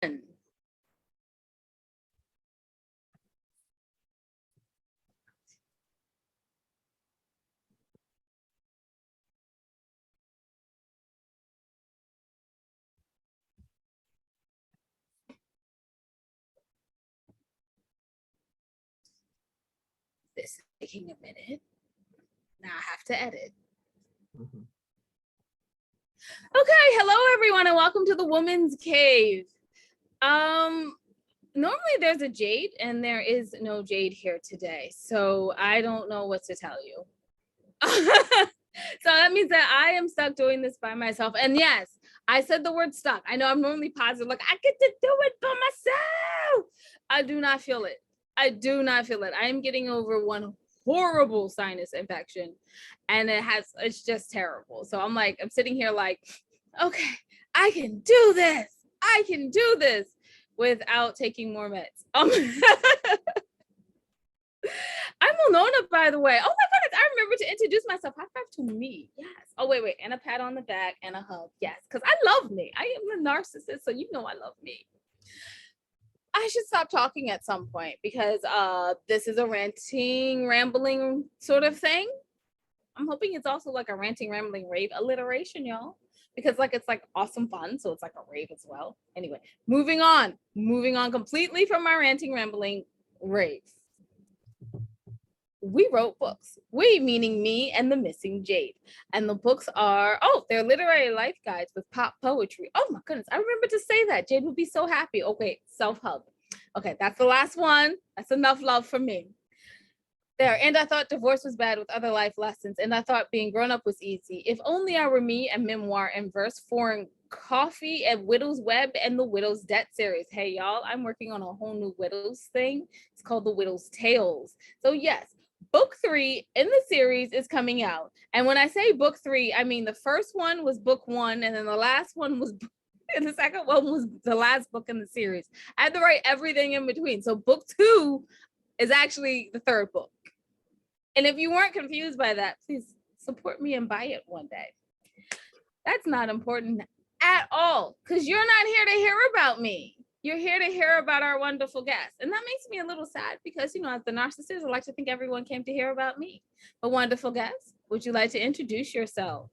This is taking a minute. Now I have to edit. Mm-hmm. Okay, hello everyone, and welcome to the Woman's Cave. Normally there's a Jade, and there is no Jade here today, so I don't know what to tell you. So that means that I am stuck doing this by myself. And yes, I said the word stuck. I know I'm normally positive, like I get to do it by myself. I do not feel it. I do not feel it. I am getting over one horrible sinus infection, and it's just terrible. So I'm sitting here like, okay, I can do this. I can do this without taking more meds. I'm Winona, by the way. Oh my goodness, I remember to introduce myself. High five to me. Yes. Oh, wait. And a pat on the back and a hug. Yes, because I love me. I am a narcissist, so you know I love me. I should stop talking at some point because this is a ranting, rambling sort of thing. I'm hoping it's also like a ranting, rambling, rave alliteration, y'all. Because it's awesome fun, so it's like a rave as well. Anyway, moving on completely from my ranting, rambling, rave. We wrote books. We meaning me and the missing Jade. And the books are, they're literary life guides with pop poetry. Oh my goodness, I remember to say that. Jade would be so happy. Okay, self-hug. Okay, that's the last one. That's enough love for me. There, and I thought divorce was bad with other life lessons, and I thought being grown up was easy. If only I were me, and memoir and verse, foreign coffee at Widow's Web and the Widow's Debt series. Hey, y'all, I'm working on a whole new Widow's thing. It's called the Widow's Tales. So yes, book 3 in the series is coming out. And when I say book 3, I mean the first one was book 1, and then the last one was and the second one was the last book in the series. I had to write everything in between. So book 2 is actually the third book. And if you weren't confused by that, please support me and buy it one day. That's not important at all, because you're not here to hear about me. You're here to hear about our wonderful guests. And that makes me a little sad because, as the narcissist, I like to think everyone came to hear about me. But wonderful guest, would you like to introduce yourself?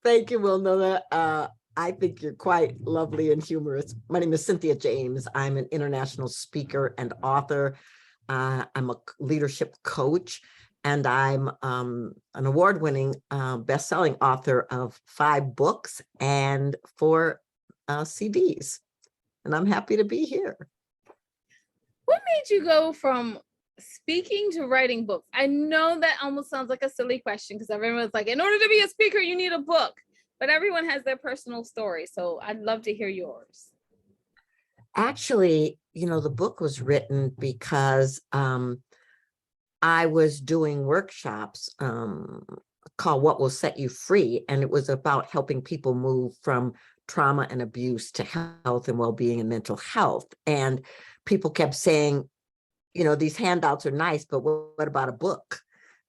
Thank you, Winona. I think you're quite lovely and humorous. My name is Cynthia James. I'm an international speaker and author. I'm a leadership coach, and I'm an award-winning best-selling author of 5 books and 4 CDs. And I'm happy to be here. What made you go from speaking to writing books? I know that almost sounds like a silly question because everyone's like, in order to be a speaker, you need a book. But everyone has their personal story. So I'd love to hear yours. Actually, the book was written because I was doing workshops called What Will Set You Free. And it was about helping people move from trauma and abuse to health and well-being and mental health. And people kept saying, these handouts are nice, but what about a book?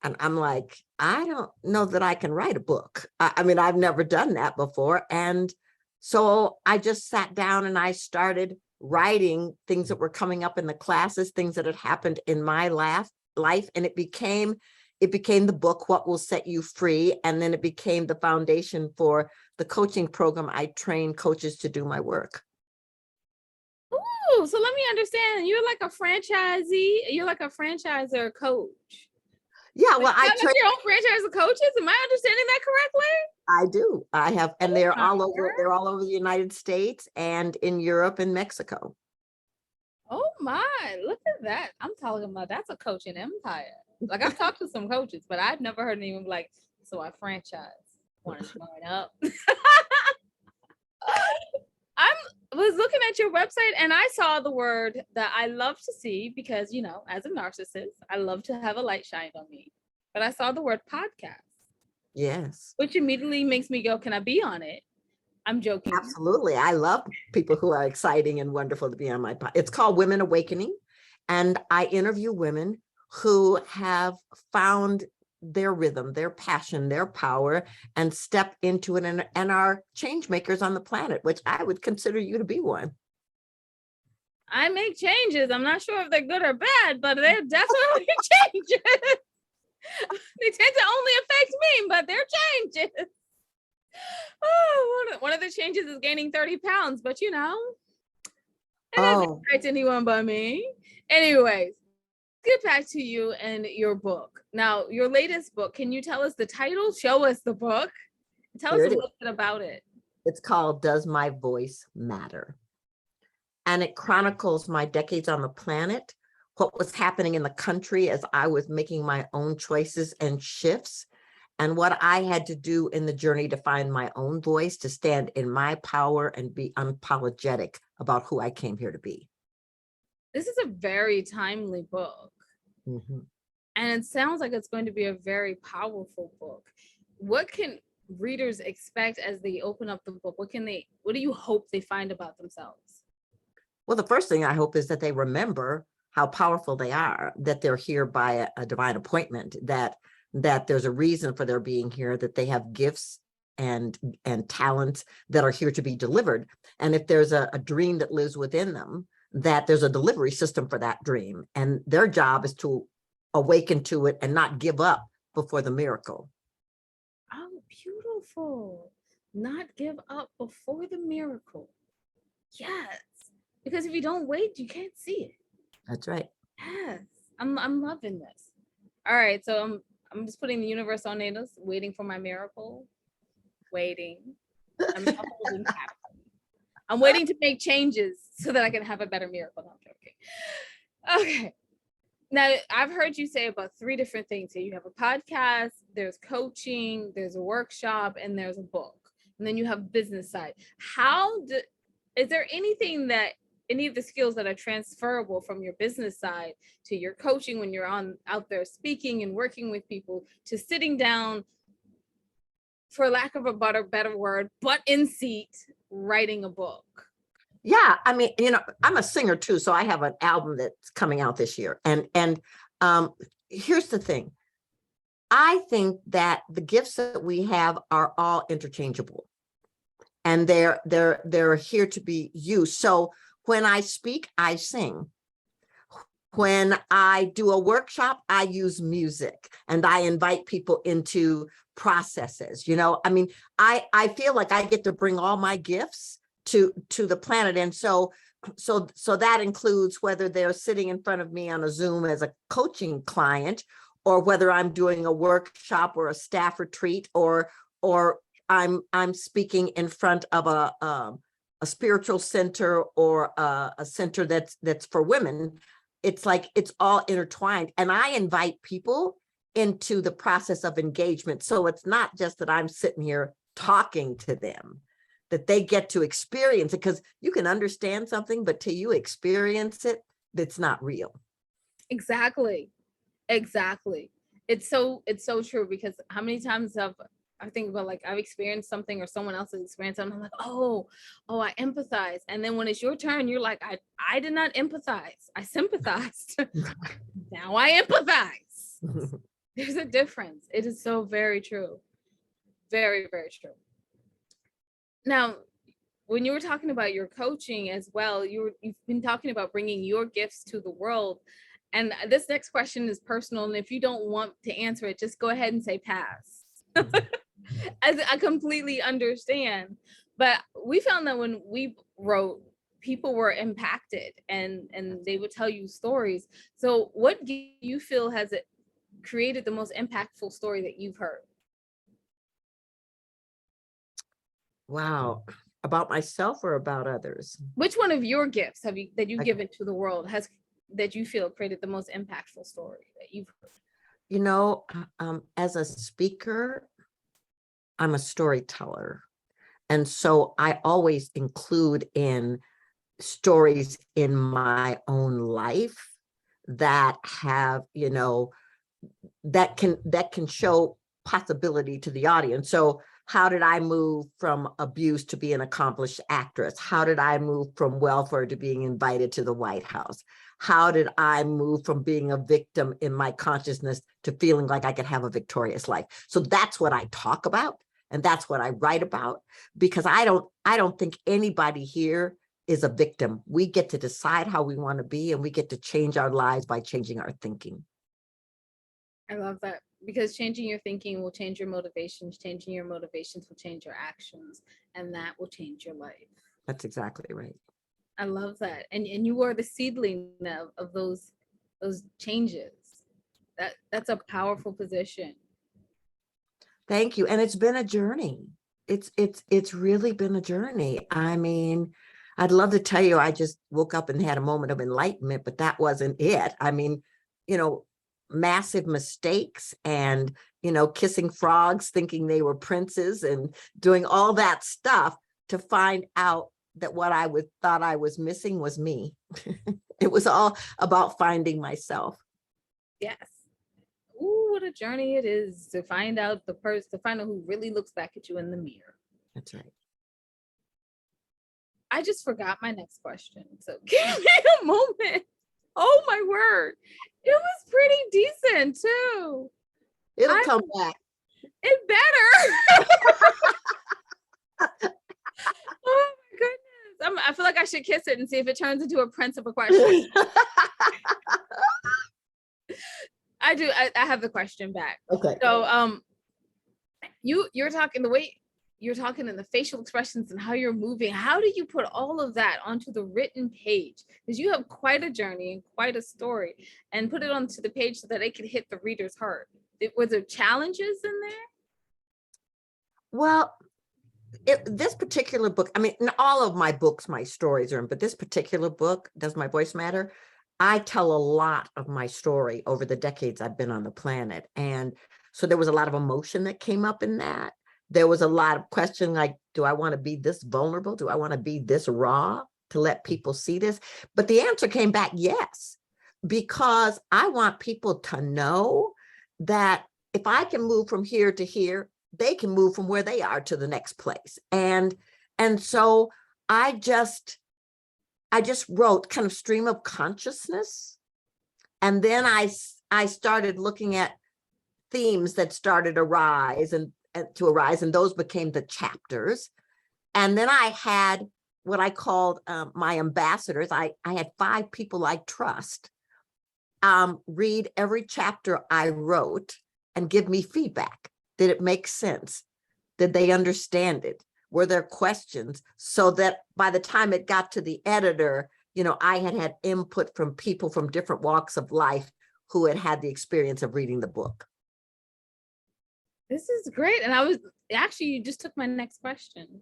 And I'm like, I don't know that I can write a book. I mean, I've never done that before. And so I just sat down and I started writing things that were coming up in the classes, things that had happened in my life. And it became the book, What Will Set You Free. And then it became the foundation for the coaching program. I train coaches to do my work. Ooh, so let me understand. You're like a franchisee. You're like a franchisor coach. Yeah, well, I train your own franchise of coaches. Am I understanding that correctly? I do. I have, and they're all over. They're all over the United States and in Europe and Mexico. Oh my! Look at that. I'm talking about that's a coaching empire. Like I've talked to some coaches, but I've never heard anyone like, so I franchise. Want to join up? I was looking at your website and I saw the word that I love to see because, as a narcissist, I love to have a light shined on me. But I saw the word podcast. Yes. Which immediately makes me go, can I be on it? I'm joking. Absolutely. I love people who are exciting and wonderful to be on my podcast. It's called Women Awakening. And I interview women who have found their rhythm, their passion, their power, and step into it and are change makers on the planet, which I would consider you to be one. I make changes. I'm not sure if they're good or bad, but they're definitely changes. They tend to only affect me, but they're changes. Oh, one of the changes is gaining 30 pounds, but it doesn't Oh, affect anyone but me. Anyways, get back to you and your book. Now, your latest book, can you tell us the title? Show us the book. Tell us here a it is. little bit about it. It's called Does My Voice Matter? And it chronicles my decades on the planet, what was happening in the country as I was making my own choices and shifts, and what I had to do in the journey to find my own voice, to stand in my power and be unapologetic about who I came here to be. This is a very timely book. Mhm. And it sounds like it's going to be a very powerful book. What can readers expect as they open up the book? What do you hope they find about themselves? Well, the first thing I hope is that they remember how powerful they are, that they're here by a divine appointment, that there's a reason for their being here, that they have gifts and talents that are here to be delivered. And if there's a dream that lives within them, that there's a delivery system for that dream. And their job is to awaken to it and not give up before the miracle. Oh, beautiful. Not give up before the miracle. Yes. Because if you don't wait, you can't see it. That's right. Yes. I'm loving this. All right. So I'm just putting the universe on notice, waiting for my miracle. Waiting. I'm not holding back. I'm waiting to make changes so that I can have a better miracle. No, I'm joking. Okay. Now, I've heard you say about 3 different things here. You have a podcast, there's coaching, there's a workshop, and there's a book. And then you have business side. Is there anything that any of the skills that are transferable from your business side to your coaching when you're out there speaking and working with people, to sitting down, for lack of a better word, butt in seat, writing a book? Yeah, I mean, I'm a singer too, so I have an album that's coming out this year. And here's the thing. I think that the gifts that we have are all interchangeable, and they're here to be used. So when I speak, I sing. When I do a workshop, I use music and I invite people into processes. I mean, I feel like I get to bring all my gifts to the planet. And so that includes whether they're sitting in front of me on a Zoom as a coaching client, or whether I'm doing a workshop or a staff retreat, or I'm speaking in front of a spiritual center, or a center that's for women. It's like it's all intertwined, and I invite people into the process of engagement. So it's not just that I'm sitting here talking to them, that they get to experience it, because you can understand something, but till you experience it, it's not real. Exactly. It's so true, because how many times I think about, like, I've experienced something or someone else has experienced something. I'm like, oh, I empathize. And then when it's your turn, you're like, I did not empathize. I sympathized. Now I empathize. There's a difference. It is so very true. Very, very true. Now, when you were talking about your coaching as well, you've been talking about bringing your gifts to the world. And this next question is personal. And if you don't want to answer it, just go ahead and say pass. As I completely understand. But we found that when we wrote, people were impacted and they would tell you stories. So what do you feel has it created the most impactful story that you've heard? Wow. About myself or about others? Which one of your gifts that you've given to the world that you feel created the most impactful story that you've heard? As a speaker, I'm a storyteller. And so I always include in stories in my own life that have, that can show possibility to the audience. So how did I move from abuse to be an accomplished actress? How did I move from welfare to being invited to the White House? How did I move from being a victim in my consciousness to feeling like I could have a victorious life? So that's what I talk about. And that's what I write about, because I don't think anybody here is a victim. We get to decide how we want to be, and we get to change our lives by changing our thinking. I love that, because changing your thinking will change your motivations, changing your motivations will change your actions, and that will change your life. That's exactly right. I love that. And you are the seedling of those changes. That's a powerful position. Thank you. And it's been a journey. It's really been a journey. I mean, I'd love to tell you I just woke up and had a moment of enlightenment, but that wasn't it. I mean, you know, massive mistakes and, you know, kissing frogs, thinking they were princes and doing all that stuff to find out that what I thought I was missing was me. It was all about finding myself. Yes. Ooh, what a journey it is to find out who really looks back at you in the mirror. That's right. I just forgot my next question. So give me a moment. Oh my word. It was pretty decent too. It'll come back. It better. Oh my goodness. I feel like I should kiss it and see if it turns into a prince of a question. I do. I have the question back. Okay. So you're talking the way you're talking in the facial expressions and how you're moving. How do you put all of that onto the written page? Because you have quite a journey and quite a story, and put it onto the page so that it could hit the reader's heart. Was there challenges in there? Well, this particular book, I mean, in all of my books, my stories are in, but this particular book, Does My Voice Matter? I tell a lot of my story over the decades I've been on the planet. And so there was a lot of emotion that came up in that. There was a lot of question like, do I want to be this vulnerable? Do I want to be this raw to let people see this? But the answer came back yes, because I want people to know that if I can move from here to here, they can move from where they are to the next place. And so I just wrote kind of stream of consciousness. And then I started looking at themes that started to arise and those became the chapters. And then I had what I called my ambassadors. I had 5 people I trust read every chapter I wrote and give me feedback. Did it make sense? Did they understand it? Were there questions? So that by the time it got to the editor, you know, I had input from people from different walks of life who had had the experience of reading the book. This is great. And you just took my next question.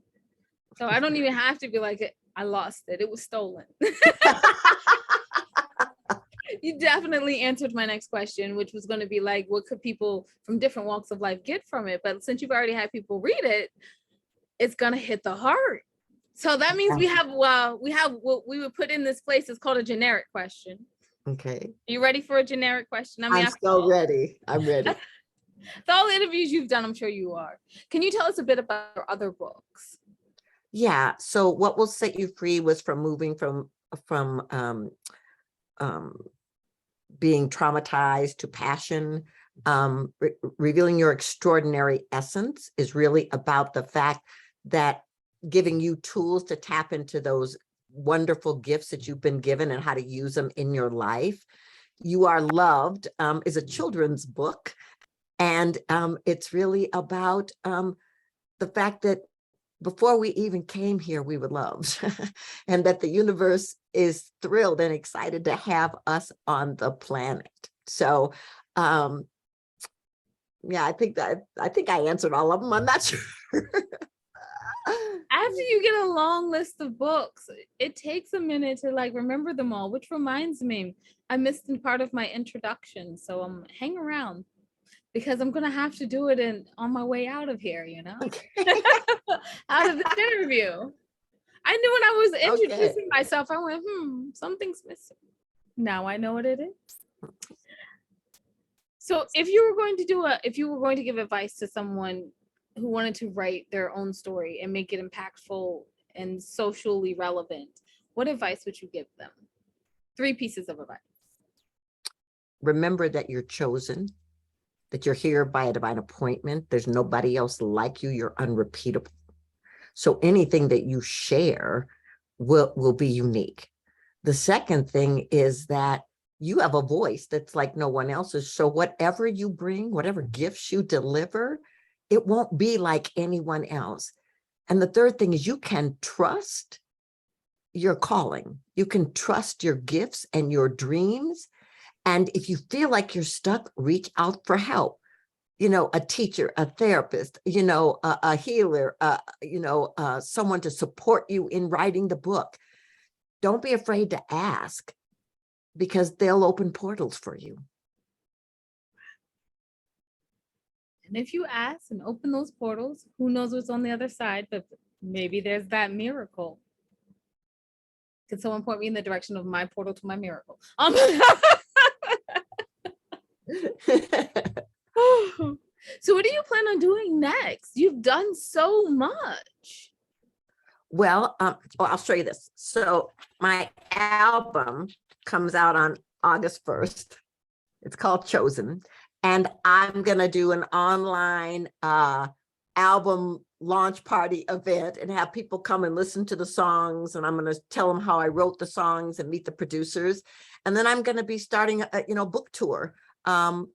So I don't even have to be like, I lost it. It was stolen. You definitely answered my next question, which was going to be like, what could people from different walks of life get from it? But since you've already had people read it, it's going to hit the heart. So that means we have what we would put in this place is called a generic question. Okay. Are you ready for a generic question? I'm so ready. I'm ready. With all the interviews you've done, I'm sure you are. Can you tell us a bit about your other books? Yeah. So What Will Set You Free was from moving from being traumatized to passion. Revealing Your Extraordinary Essence is really about the fact that giving you tools to tap into those wonderful gifts that you've been given and how to use them in your life. You Are Loved is a children's book. And it's really about the fact that before we even came here, we were loved and that the universe is thrilled and excited to have us on the planet. So, yeah, I think I answered all of them. I'm not sure. After you get a long list of books, it takes a minute to like remember them all, which reminds me, I missed in part of my introduction. So hang around because I'm going to have to do it on my way out of here, you know, out of this interview. I knew when I was introducing myself, I went, something's missing. Now I know what it is. So if you were going to give advice to someone who wanted to write their own story and make it impactful and socially relevant, what advice would you give them? 3 pieces of advice. Remember that you're chosen, that you're here by a divine appointment. There's nobody else like you. You're unrepeatable. So anything that you share will be unique. The second thing is that you have a voice that's like no one else's. So whatever you bring, whatever gifts you deliver, it won't be like anyone else. And the third thing is you can trust your calling. You can trust your gifts and your dreams. And if you feel like you're stuck, reach out for help. You know, a teacher, a therapist, you know, a healer, someone to support you in writing the book. Don't be afraid to ask, because they'll open portals for you. And if you ask and open those portals, who knows what's on the other side, but maybe there's that miracle. Could someone point me in the direction of my portal to my miracle? So what do you plan on doing next? You've done so much. Well, I'll show you this. So my album comes out on August 1st. It's called Chosen. And I'm going to do an online album launch party event and have people come and listen to the songs. And I'm going to tell them how I wrote the songs and meet the producers. And then I'm going to be starting a book tour to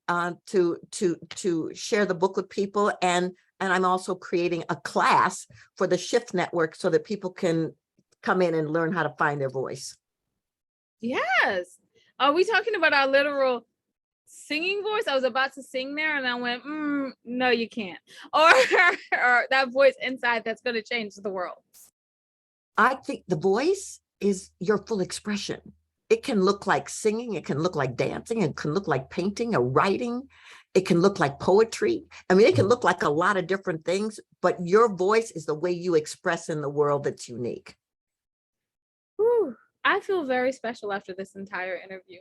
share the book with people. And I'm also creating a class for the Shift Network so that people can come in and learn how to find their voice. Yes. Are we talking about our literal singing voice? I was about to sing there and I went, no, you can't. Or that voice inside that's going to change the world. I think the voice is your full expression. It can look like singing. It can look like dancing. It can look like painting or writing. It can look like poetry. I mean, it can look like a lot of different things, but your voice is the way you express in the world that's unique. Whew. I feel very special after this entire interview.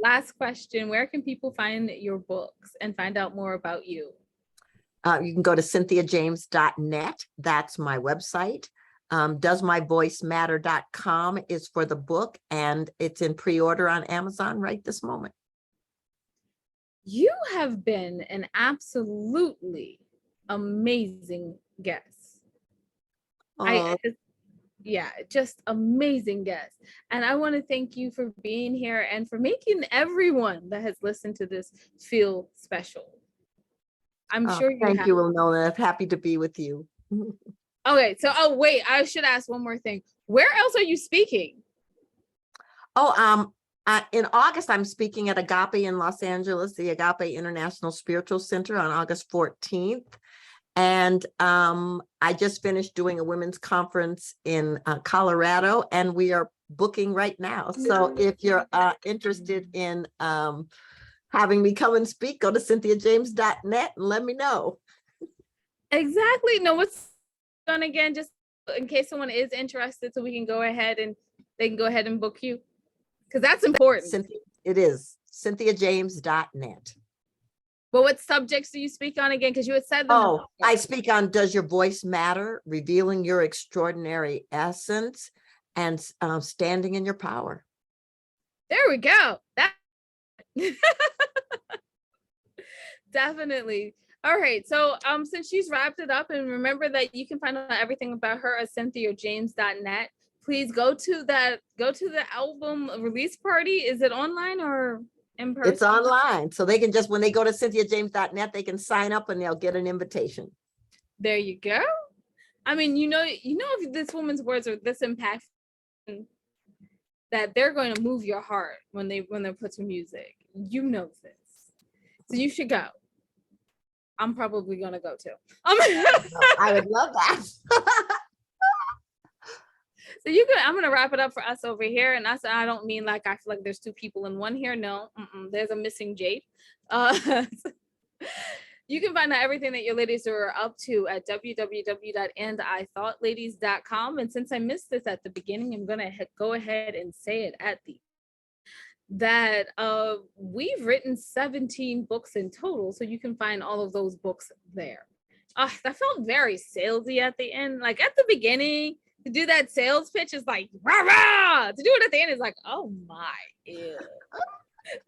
Last question, where can people find your books and find out more about you? You can go to cynthiajames.net. That's my website. Doesmyvoicematter.com is for the book, and it's in pre-order on Amazon right this moment. You have been an absolutely amazing guest. Just amazing guest. And I want to thank you for being here and for making everyone that has listened to this feel special. I'm sure you thank you, Winona. I'm happy to be with you. Okay, so wait, I should ask one more thing. Where else are you speaking? In August, I'm speaking at Agape in Los Angeles, the Agape International Spiritual Center on August 14th. And I just finished doing a women's conference in Colorado, and we are booking right now. So if you're interested in having me come and speak, go to cynthiajames.net and let me know. Exactly. No, what's on again, just in case someone is interested, so we can go ahead and they can go ahead and book you, because that's important. It is cynthiajames.net. But what subjects do you speak on again? Because you had said them. Oh, I speak on Does Your Voice Matter? Revealing Your Extraordinary Essence and standing in your power. There we go. That definitely. All right. So since she's wrapped it up, and remember that you can find out everything about her at cynthiajames.net. Please go to the album release party. Is it online or in person? It's online. So they can just, when they go to cynthiajames.net, they can sign up and they'll get an invitation. There you go. I mean, if this woman's words are this impactful, that they're going to move your heart when they put to music. You know this. So you should go. I'm probably going to go too. I would love that. So I'm going to wrap it up for us over here. And I don't mean like I feel like there's two people in one here. No, there's a missing Jade. You can find out everything that your ladies are up to at www.andithoughladies.com. And since I missed this at the beginning, I'm going to go ahead and say it at the that we've written 17 books in total. So you can find all of those books there. That felt very salesy at the end. Like at the beginning, to do that sales pitch is like, rah, rah. To do it at the end is like, oh my, ew. But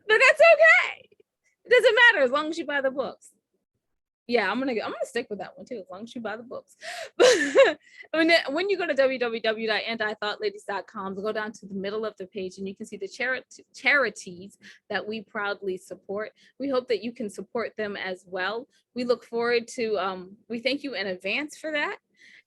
that's okay. It doesn't matter as long as you buy the books. Yeah, I'm gonna stick with that one too, as long as you buy the books. But when you go to www.antithoughtLadies.com, go down to the middle of the page and you can see the charities that we proudly support. We hope that you can support them as well. We look forward to we thank you in advance for that.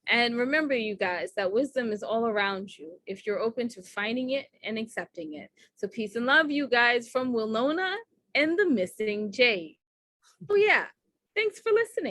And remember, you guys, that wisdom is all around you if you're open to finding it and accepting it. So peace and love, you guys, from Winona and the Missing Jade. Oh yeah. Thanks for listening.